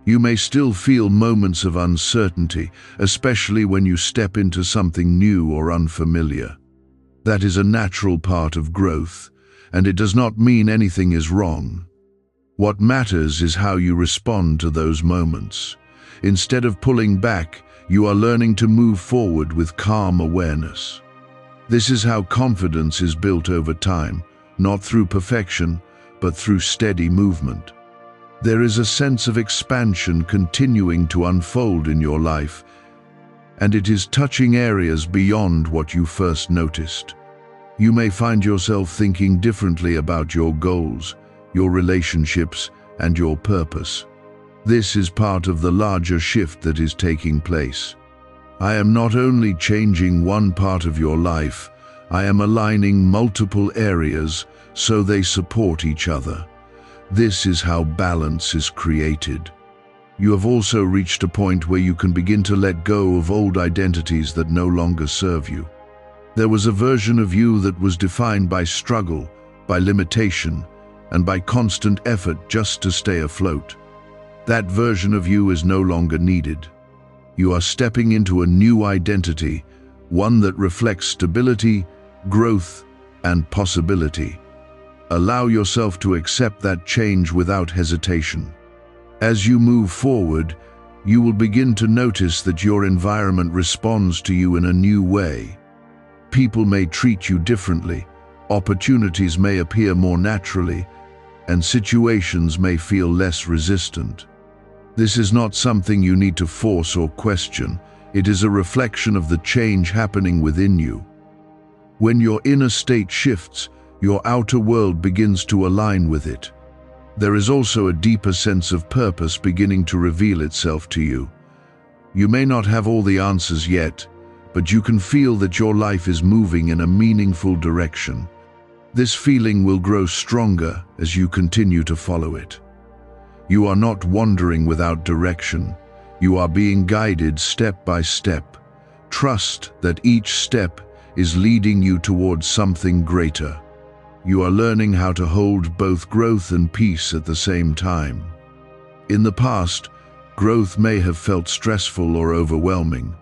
You may still feel moments of uncertainty, especially when you step into something new or unfamiliar. That is a natural part of growth, and it does not mean anything is wrong. What matters is how you respond to those moments. Instead of pulling back, you are learning to move forward with calm awareness. This is how confidence is built over time, not through perfection, but through steady movement. There is a sense of expansion continuing to unfold in your life, and it is touching areas beyond what you first noticed. You may find yourself thinking differently about your goals, your relationships, and your purpose. This is part of the larger shift that is taking place. I am not only changing one part of your life, I am aligning multiple areas so they support each other. This is how balance is created. You have also reached a point where you can begin to let go of old identities that no longer serve you. There was a version of you that was defined by struggle, by limitation, and by constant effort just to stay afloat. That version of you is no longer needed. You are stepping into a new identity, one that reflects stability, growth, and possibility. Allow yourself to accept that change without hesitation. As you move forward, you will begin to notice that your environment responds to you in a new way. People may treat you differently, opportunities may appear more naturally, and situations may feel less resistant. This is not something you need to force or question. It is a reflection of the change happening within you. When your inner state shifts, your outer world begins to align with it. There is also a deeper sense of purpose beginning to reveal itself to you. You may not have all the answers yet, but you can feel that your life is moving in a meaningful direction. This feeling will grow stronger as you continue to follow it. You are not wandering without direction. You are being guided step by step. Trust that each step is leading you towards something greater. You are learning how to hold both growth and peace at the same time. In the past, growth may have felt stressful or overwhelming,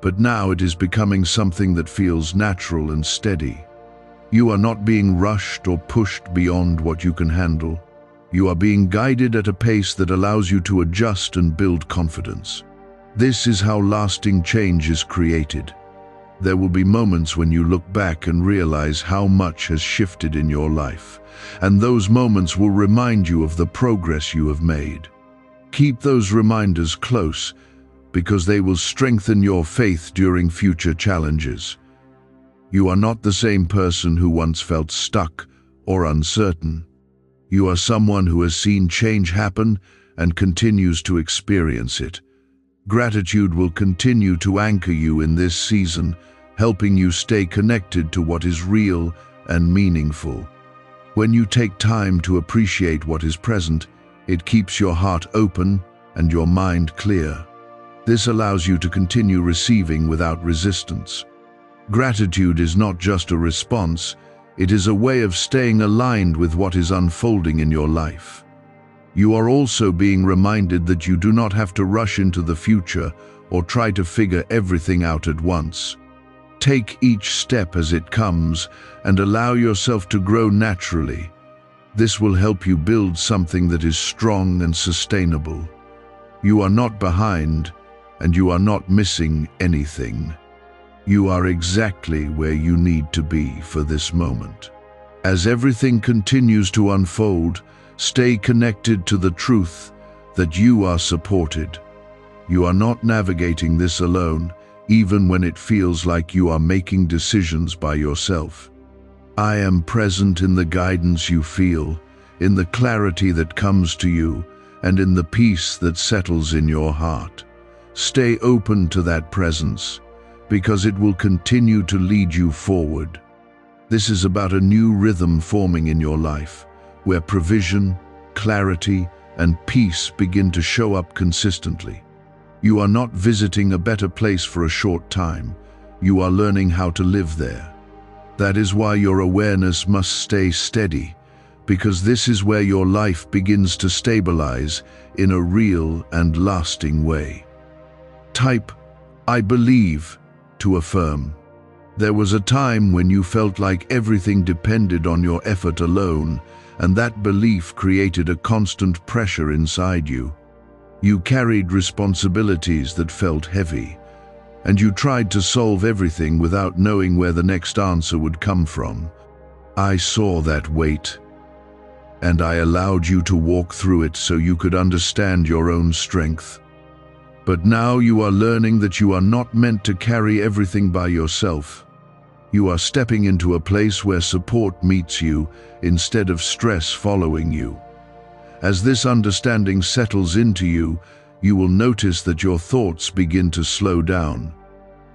but now it is becoming something that feels natural and steady. You are not being rushed or pushed beyond what you can handle. You are being guided at a pace that allows you to adjust and build confidence. This is how lasting change is created. There will be moments when you look back and realize how much has shifted in your life, and those moments will remind you of the progress you have made. Keep those reminders close, because they will strengthen your faith during future challenges. You are not the same person who once felt stuck or uncertain. You are someone who has seen change happen and continues to experience it. Gratitude will continue to anchor you in this season, helping you stay connected to what is real and meaningful. When you take time to appreciate what is present, it keeps your heart open and your mind clear. This allows you to continue receiving without resistance. Gratitude is not just a response, it is a way of staying aligned with what is unfolding in your life. You are also being reminded that you do not have to rush into the future or try to figure everything out at once. Take each step as it comes and allow yourself to grow naturally. This will help you build something that is strong and sustainable. You are not behind, and you are not missing anything. You are exactly where you need to be for this moment. As everything continues to unfold, stay connected to the truth that you are supported. You are not navigating this alone. even when it feels like you are making decisions by yourself. I am present in the guidance you feel, in the clarity that comes to you, and in the peace that settles in your heart. Stay open to that presence, because it will continue to lead you forward. This is about a new rhythm forming in your life, where provision, clarity, and peace begin to show up consistently. You are not visiting a better place for a short time. You are learning how to live there. That is why your awareness must stay steady, because this is where your life begins to stabilize in a real and lasting way. Type, "I believe," to affirm. There was a time when you felt like everything depended on your effort alone, and that belief created a constant pressure inside you. You carried responsibilities that felt heavy, and you tried to solve everything without knowing where the next answer would come from. I saw that weight, and I allowed you to walk through it so you could understand your own strength. But now you are learning that you are not meant to carry everything by yourself. You are stepping into a place where support meets you instead of stress following you. As this understanding settles into you, you will notice that your thoughts begin to slow down.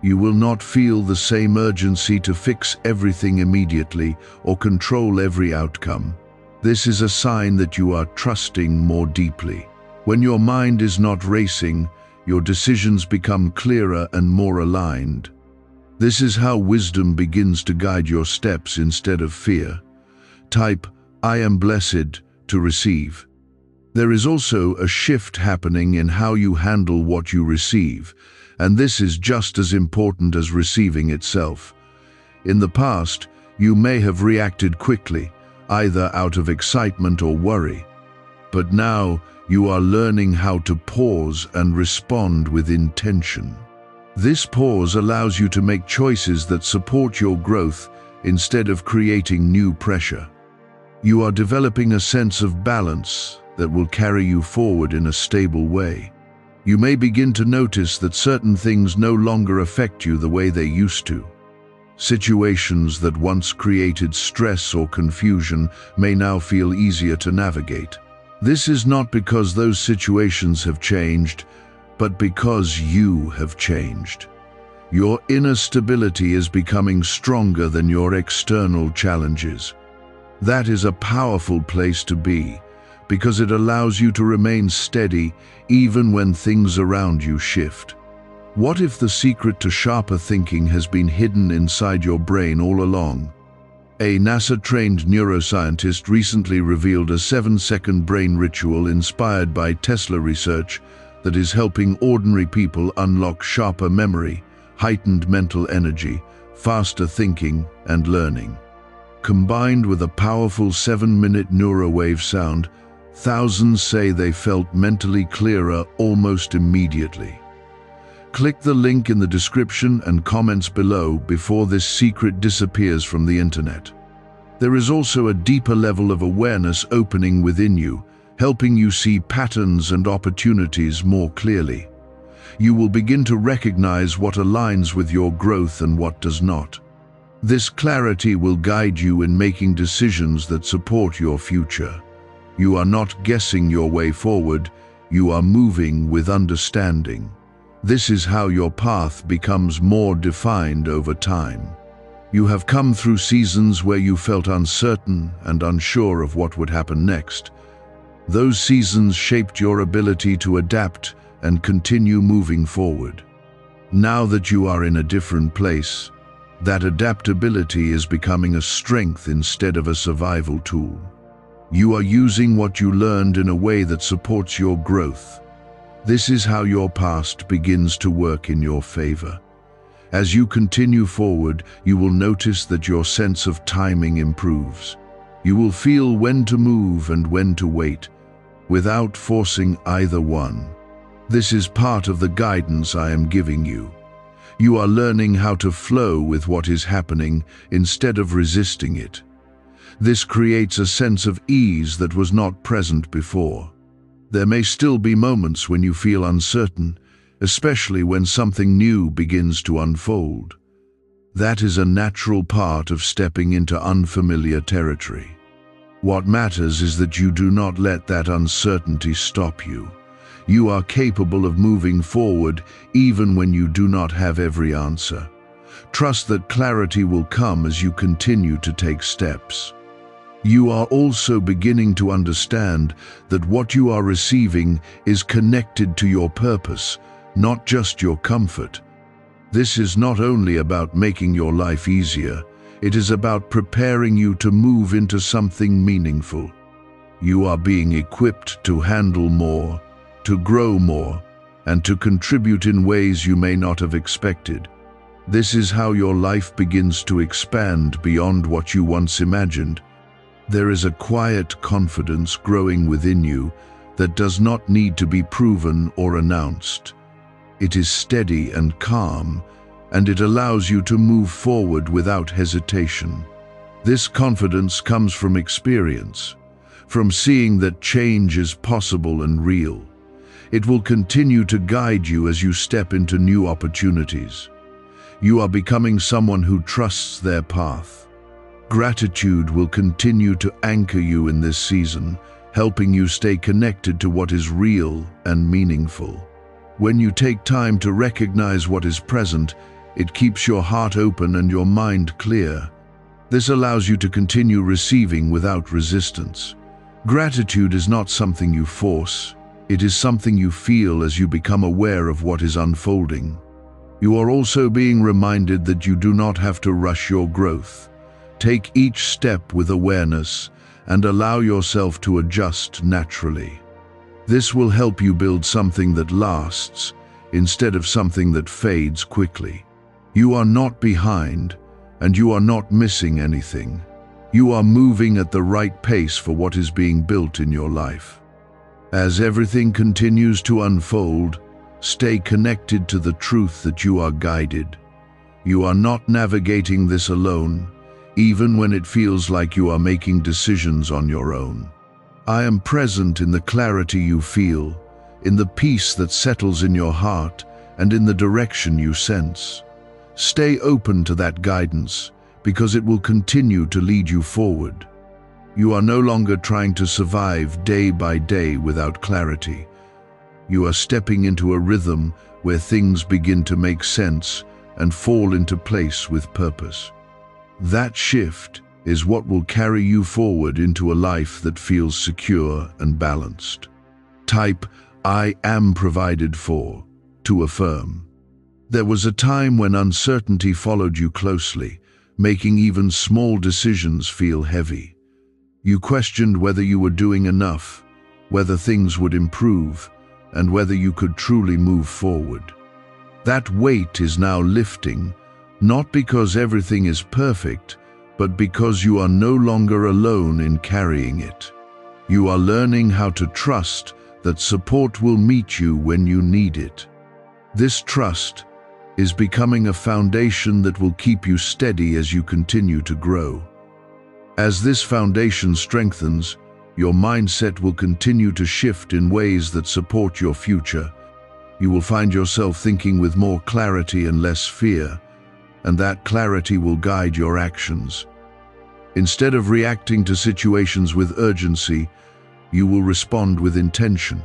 You will not feel the same urgency to fix everything immediately or control every outcome. This is a sign that you are trusting more deeply. When your mind is not racing, your decisions become clearer and more aligned. This is how wisdom begins to guide your steps instead of fear. Type, "I am blessed," to receive. There is also a shift happening in how you handle what you receive, and this is just as important as receiving itself. In the past, you may have reacted quickly, either out of excitement or worry. But now, you are learning how to pause and respond with intention. This pause allows you to make choices that support your growth instead of creating new pressure. You are developing a sense of balance that will carry you forward in a stable way. You may begin to notice that certain things no longer affect you the way they used to. Situations that once created stress or confusion may now feel easier to navigate. This is not because those situations have changed, but because you have changed. Your inner stability is becoming stronger than your external challenges. That is a powerful place to be, because it allows you to remain steady even when things around you shift. What if the secret to sharper thinking has been hidden inside your brain all along? A NASA-trained neuroscientist recently revealed a 7-second brain ritual inspired by Tesla research that is helping ordinary people unlock sharper memory, heightened mental energy, faster thinking, and learning. Combined with a powerful 7-minute neurowave sound, thousands say they felt mentally clearer almost immediately. Click the link in the description and comments below before this secret disappears from the internet. There is also a deeper level of awareness opening within you, helping you see patterns and opportunities more clearly. You will begin to recognize what aligns with your growth and what does not. This clarity will guide you in making decisions that support your future. You are not guessing your way forward, you are moving with understanding. This is how your path becomes more defined over time. You have come through seasons where you felt uncertain and unsure of what would happen next. Those seasons shaped your ability to adapt and continue moving forward. Now that you are in a different place, that adaptability is becoming a strength instead of a survival tool. You are using what you learned in a way that supports your growth. This is how your past begins to work in your favor. As you continue forward, you will notice that your sense of timing improves. You will feel when to move and when to wait, without forcing either one. This is part of the guidance I am giving you. You are learning how to flow with what is happening instead of resisting it. This creates a sense of ease that was not present before. There may still be moments when you feel uncertain, especially when something new begins to unfold. That is a natural part of stepping into unfamiliar territory. What matters is that you do not let that uncertainty stop you. You are capable of moving forward even when you do not have every answer. Trust that clarity will come as you continue to take steps. You are also beginning to understand that what you are receiving is connected to your purpose, not just your comfort. This is not only about making your life easier, it is about preparing you to move into something meaningful. You are being equipped to handle more, to grow more, and to contribute in ways you may not have expected. This is how your life begins to expand beyond what you once imagined. There is a quiet confidence growing within you that does not need to be proven or announced. It is steady and calm, and it allows you to move forward without hesitation. This confidence comes from experience, from seeing that change is possible and real. It will continue to guide you as you step into new opportunities. You are becoming someone who trusts their path. Gratitude will continue to anchor you in this season, helping you stay connected to what is real and meaningful. When you take time to recognize what is present, it keeps your heart open and your mind clear. This allows you to continue receiving without resistance. Gratitude is not something you force. It is something you feel as you become aware of what is unfolding. You are also being reminded that you do not have to rush your growth. Take each step with awareness and allow yourself to adjust naturally. This will help you build something that lasts instead of something that fades quickly. You are not behind, and you are not missing anything. You are moving at the right pace for what is being built in your life. As everything continues to unfold, stay connected to the truth that you are guided. You are not navigating this alone, even when it feels like you are making decisions on your own. I am present in the clarity you feel, in the peace that settles in your heart, and in the direction you sense. Stay open to that guidance, because it will continue to lead you forward. You are no longer trying to survive day by day without clarity. You are stepping into a rhythm where things begin to make sense and fall into place with purpose. That shift is what will carry you forward into a life that feels secure and balanced. Type, "I am provided for," to affirm. There was a time when uncertainty followed you closely, making even small decisions feel heavy. You questioned whether you were doing enough, whether things would improve, and whether you could truly move forward. That weight is now lifting, not because everything is perfect, but because you are no longer alone in carrying it. You are learning how to trust that support will meet you when you need it. This trust is becoming a foundation that will keep you steady as you continue to grow. As this foundation strengthens, your mindset will continue to shift in ways that support your future. You will find yourself thinking with more clarity and less fear, and that clarity will guide your actions. Instead of reacting to situations with urgency, you will respond with intention.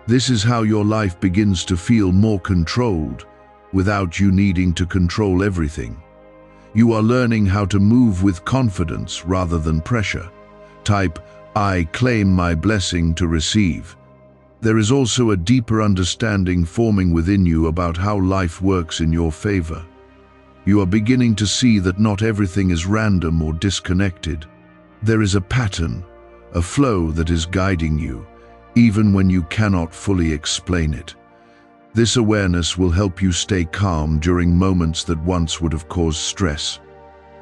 This is how your life begins to feel more controlled, without you needing to control everything. You are learning how to move with confidence rather than pressure. Type, "I claim my blessing to receive." There is also a deeper understanding forming within you about how life works in your favor. You are beginning to see that not everything is random or disconnected. There is a pattern, a flow that is guiding you, even when you cannot fully explain it. This awareness will help you stay calm during moments that once would have caused stress.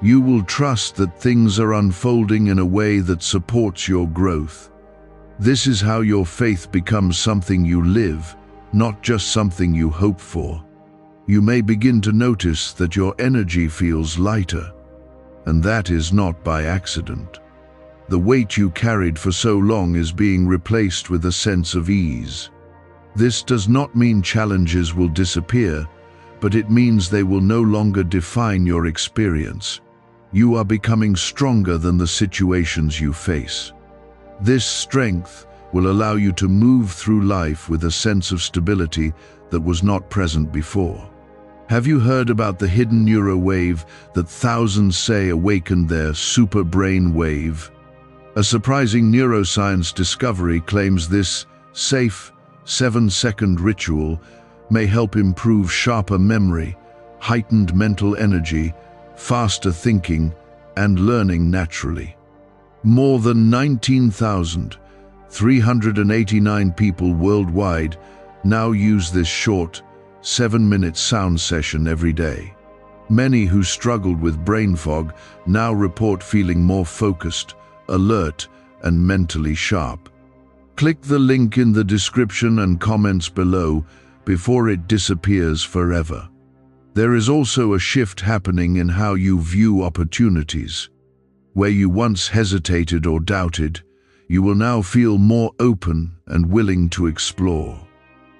You will trust that things are unfolding in a way that supports your growth. This is how your faith becomes something you live, not just something you hope for. You may begin to notice that your energy feels lighter, and that is not by accident. The weight you carried for so long is being replaced with a sense of ease. This does not mean challenges will disappear, but it means they will no longer define your experience. You are becoming stronger than the situations you face. This strength will allow you to move through life with a sense of stability that was not present before. Have you heard about the hidden neuro wave that thousands say awakened their SuperBrain wave? A surprising neuroscience discovery claims this safe 7-second ritual may help improve sharper memory, heightened mental energy, faster thinking, and learning naturally. More than 19,389 people worldwide now use this short, 7-minute sound session every day. Many who struggled with brain fog now report feeling more focused, alert, and mentally sharp. Click the link in the description and comments below before it disappears forever. There is also a shift happening in how you view opportunities. Where you once hesitated or doubted, you will now feel more open and willing to explore.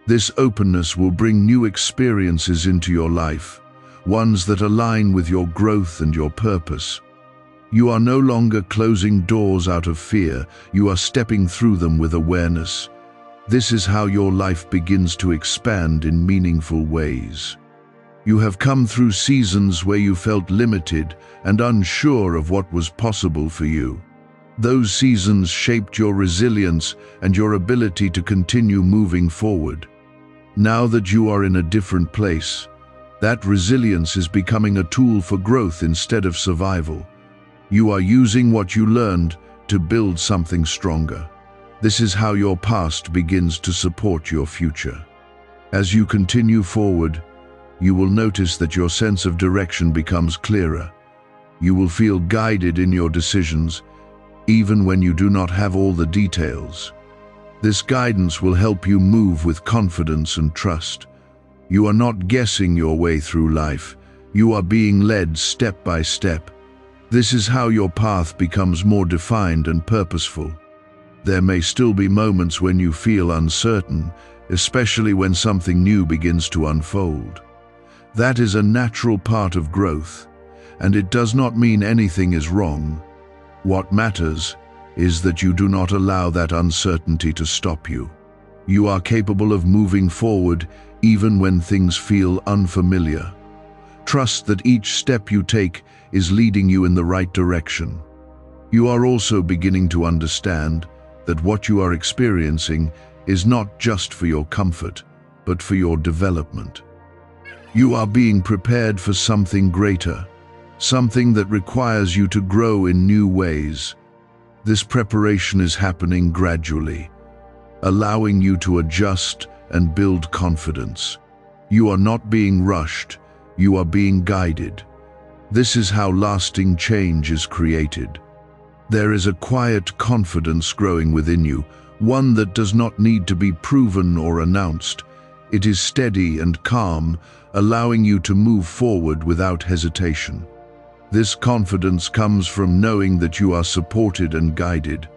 This openness will bring new experiences into your life, ones that align with your growth and your purpose. You are no longer closing doors out of fear, you are stepping through them with awareness. This is how your life begins to expand in meaningful ways. You have come through seasons where you felt limited and unsure of what was possible for you. Those seasons shaped your resilience and your ability to continue moving forward. Now that you are in a different place, that resilience is becoming a tool for growth instead of survival. You are using what you learned to build something stronger. This is how your past begins to support your future. As you continue forward, you will notice that your sense of direction becomes clearer. You will feel guided in your decisions, even when you do not have all the details. This guidance will help you move with confidence and trust. You are not guessing your way through life. You are being led step by step. This is how your path becomes more defined and purposeful. There may still be moments when you feel uncertain, especially when something new begins to unfold. That is a natural part of growth, and it does not mean anything is wrong. What matters is that you do not allow that uncertainty to stop you. You are capable of moving forward even when things feel unfamiliar. Trust that each step you take is leading you in the right direction. You are also beginning to understand that what you are experiencing is not just for your comfort, but for your development. You are being prepared for something greater, something that requires you to grow in new ways. This preparation is happening gradually, allowing you to adjust and build confidence. You are not being rushed, you are being guided. This is how lasting change is created. There is a quiet confidence growing within you, one that does not need to be proven or announced. It is steady and calm, allowing you to move forward without hesitation. This confidence comes from knowing that you are supported and guided.